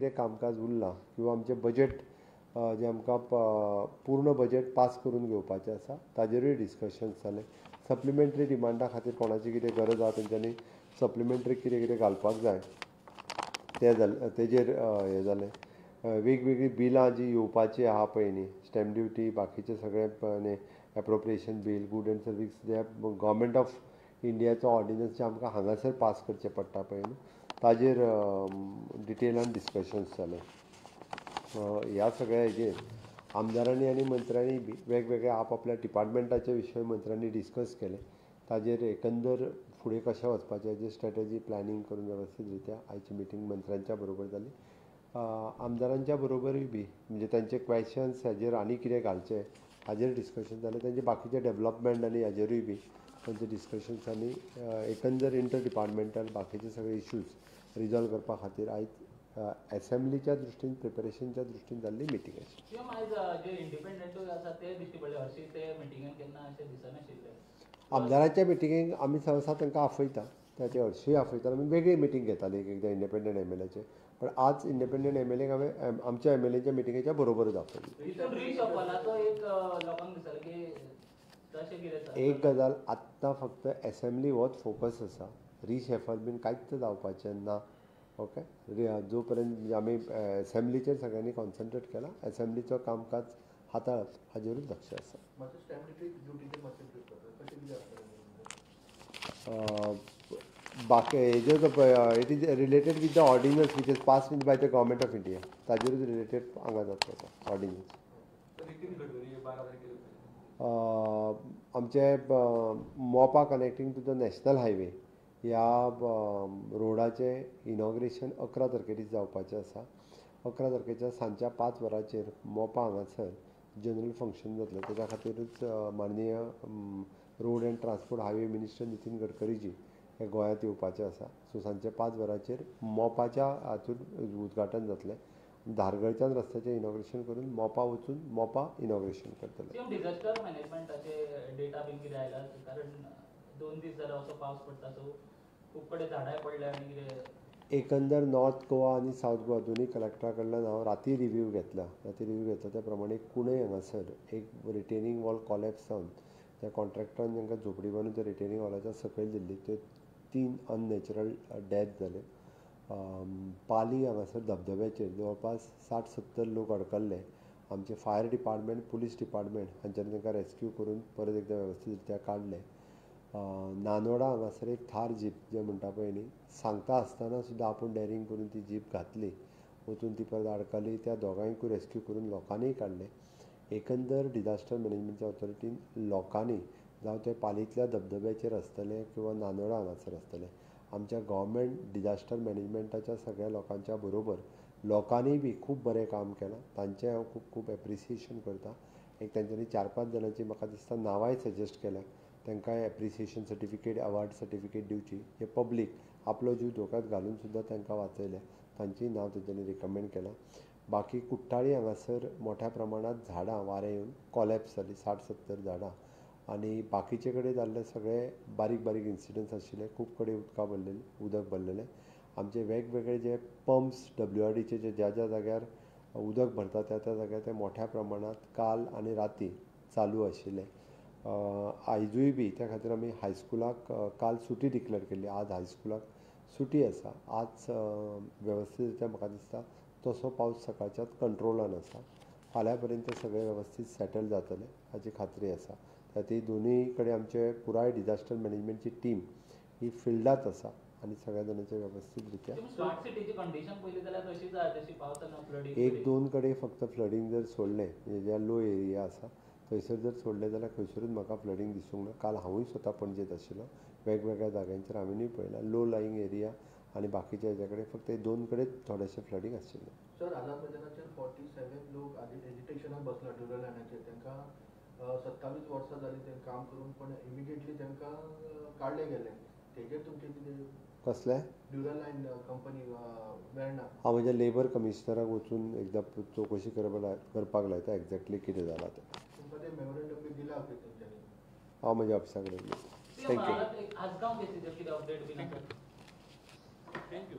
कितें कामकाज उरलां किंवा आमचें बजेट जें आमकां पूर्ण बजेट पास करून घेवपाचें आसा ताजेरूय डिस्कशन्स जालें. सप्लिमेंटरी डिमांडा खातीर कोणाची कितें गरज आसा तेंच्यांनी सप्लिमेंटरी कितें कितें घालपाक जाय तेजेर हें जालें. वेगवेगळी बिलां जी येवपाची आहा पळय न्ही, स्टॅम्प ड्युटी, बाकीचे सगळे appropriation bill, good end service जे गव्हर्मेंट ऑफ इंडियाचो ऑर्डिनन्स जे आमकां हांगासर पास करचे पडटा पळय न्ही, ताजेर डिटेलान डिस्कशन्स जाले. ह्या सगळ्या हेजेर आमदारांनी आनी मंत्र्यांनी वेगवेगळे आपआपल्या डिपार्टमेंटाचे विशय मंत्र्यांनी डिस्कस केले. ताजेर एकंदर फुडें कशें वचपाचें हेजेर स्ट्रॅटजी प्लॅनिंग करून वेवस्थीत रित्या आयची मिटींग मंत्र्यांच्या बरोबर जाली. आमदारांच्या बरोबरूय बी म्हणजे तांचे क्वेश्चन्स हेजेर आनी कितें घालचें हाजेर डिस्कशन जालें. तांचे बाकीचे डेवलपमेंट आनी हाजेरूय बी तांचे डिस्कशन्स आनी एकंदर इंटर डिपार्टमेंटल बाकीचे सगळे इश्यूज रिजॉल्व करपा खातीर आयज असेंब्लीच्या दृश्टीन प्रिपरेशनच्या दृश्टीन जाल्ली मिटींग आशिल्ली. आमदारांच्या मिटिंगेक आमी सहसा तांकां आपयता, ते हरशीं आपयता. आमी वेगळी मिटींग घेताली एक एकदां इंडिपेंडंट एमएलएचे, पण आज इंडिपेंडंट एमएलएक हांवें आमच्या एमएलएच्या मिटिंगेच्या बरोबरच आपयली. एक गजाल आत्तां फक्त असेंब्ली होच फोकस आसा, रिशेफल बीन कांयच जावपाचें ना. ओके, जो पर्यंत आमी असेंब्लीचेर सगळ्यांनी कॉन्सन्ट्रेट केलां, असेंब्लीचो कामकाज हाताळप हाजेरूच लक्ष आसा. बाकी it is related with the ordinance which is pass by the government of India, ताजेरूच रिलेटेड हांगा जातलो तो ऑर्डिनन्स. आमचे Mopa connecting to the national highway ह्या रोडाचें इनॉग्रेशन 11 तारखेर जावपाचें आसा. 11 तारखेच्या सांजच्या 5 वरांचेर मोपा हांगासर जनरल फंक्शन जातलें. तेच्या खातीरच माननीय road and transport highway minister Nitin गडकरीजी हे गोंयांत येवपाचे आसा. सो सांजचे 5 वरांचेर मोपाच्या हातूंत उद्घाटन जातलें. धारगळच्यान रस्त्याचें इनॉग्रेशन करून मोपा वचून मोपा इनॉग्रेशन करतले. एकंदर नॉर्थ गोवा आनी सावथ गोवा दोनूय कलेक्टरा कडल्यान हांव राती रिव्यू घेतला त्या प्रमाणे कुणय हांगासर एक रिटेनिंग वॉल कॉलेप्स जावन त्या कॉन्ट्रॅक्टरान जांकां झोपडी बांदून त्या रिटेनिंग वॉलाच्या सकयल दिल्ली त्यो 3 अननॅचरल डेथ जाले. पाली हांगासर धबधब्याचेर जवळपास 60-70 लोक अडकल्ले. आमचे फायर डिपार्टमेंट, पुलीस डिपार्टमेंट हांच्यानी तांकां रेस्क्यू करून परत एकदां वेवस्थीत रित्या काडले. नानोडा हांगासर एक थार जीप जे म्हणटा पळय न्ही, सांगता आसतना सुद्दां आपूण डॅरिंग करून ती जीप घातली, वचून ती परत अडकली. त्या दोगांयकूय रेस्क्यू करून लोकांनीय काडले. एकंदर डिजास्टर मॅनेजमेंटच्या ऑथॉरिटीन लोकांनी जावं ते पालींतल्या धबधब्याचेर आसतले किंवा नानोडा हांगासर आसतले, आमच्या गव्हर्मेंट डिजास्टर मॅनेजमेंटाच्या सगळ्या लोकांच्या बरोबर लोकांनी बी खूब बरें काम केलां. तांचें हांव खूब खूब एप्रिसिएशन करतां. एक तांच्यांनी 4-5 जाणांची म्हाका दिसता नांवांय सजेस्ट केल्या, तांकांय एप्रिसिएशन सर्टिफिकेट, अवॉर्ड सर्टिफिकेट दिवची. जे पब्लीक आपलो जीव धोक्यांत घालून सुद्दां तांकां वाचयल्या, तांचीय नांव तेंच्यांनी रिकमेंड केलां. बाकी कुट्टाळी हांगासर मोठ्या प्रमाणांत झाडां वारें येवन कॉलेप्स जालीं, 60-70 झाडां. आनी बाकीचे कडेन जाल्ले सगळे बारीक बारीक इन्सिडंट्स आशिल्ले. खूब कडेन उदक भरलेलें. आमचे वेगवेगळे जे पंप्स WRDचे जे ज्या ज्या जाग्यार उदक भरता त्या त्या जाग्यार ते मोठ्या प्रमाणांत काल आनी राती चालू आशिल्ले. आयजूय बी त्या खातीर आमी हायस्कुलाक काल सुटी डिक्लेअर केल्ली. आज हायस्कुलाक सुटी आसा. आज वेवस्थीत रित्या म्हाका दिसता तसो पावस सकाळच्याच कंट्रोलान आसा. फाल्यां पर्यंत सगळें वेवस्थीत सेटल जातलें हाची खात्री आसा. ती दोनूय कडेन आमचे पुराय डिजास्टर मॅनेजमेंटची टीम ही फिल्डांत आसा आनी सगळ्या जाणांचे वेवस्थीत रित्या 1-2 कडेन फक्त फ्लडींग जर सोडलें ज्या लो एरिया आसा थंयसर जर सोडलें जाल्यार खंयसरूच म्हाका फ्लडींग दिसूंक ना. काल हांवूय स्वता पणजेंत आशिल्लो. वेगवेगळ्या जाग्यांचेर हांवेनूय पळयलां लो लायींग एरिया आनी बाकीच्या हेच्या कडेन फक्त 2 कडेन थोडेंशें फ्लडींग आशिल्लें. सर, आझाद मैदानाचेर 47 लोक एजिटेशनाक बसला ड्युरल लँडाचेर. तांकां 27 वर्सां जालीं तें काम करून, पण इमिडिएटली तांकां काडले गेले. तेजेर तुमचें कितें? कसलें? ड्युरल लँड कंपनी मेळना. हांव म्हज्या लेबर कमिशनराक वचून एकदां चवकशी करपाक लायता एक्झॅक्टली कितें जालां तें. तुमकां तें मेमोरंडम बी दिला पळय तेंच्यांनी? हांव म्हज्या ऑफिसा कडेन. थँक्यू. थँक्यू.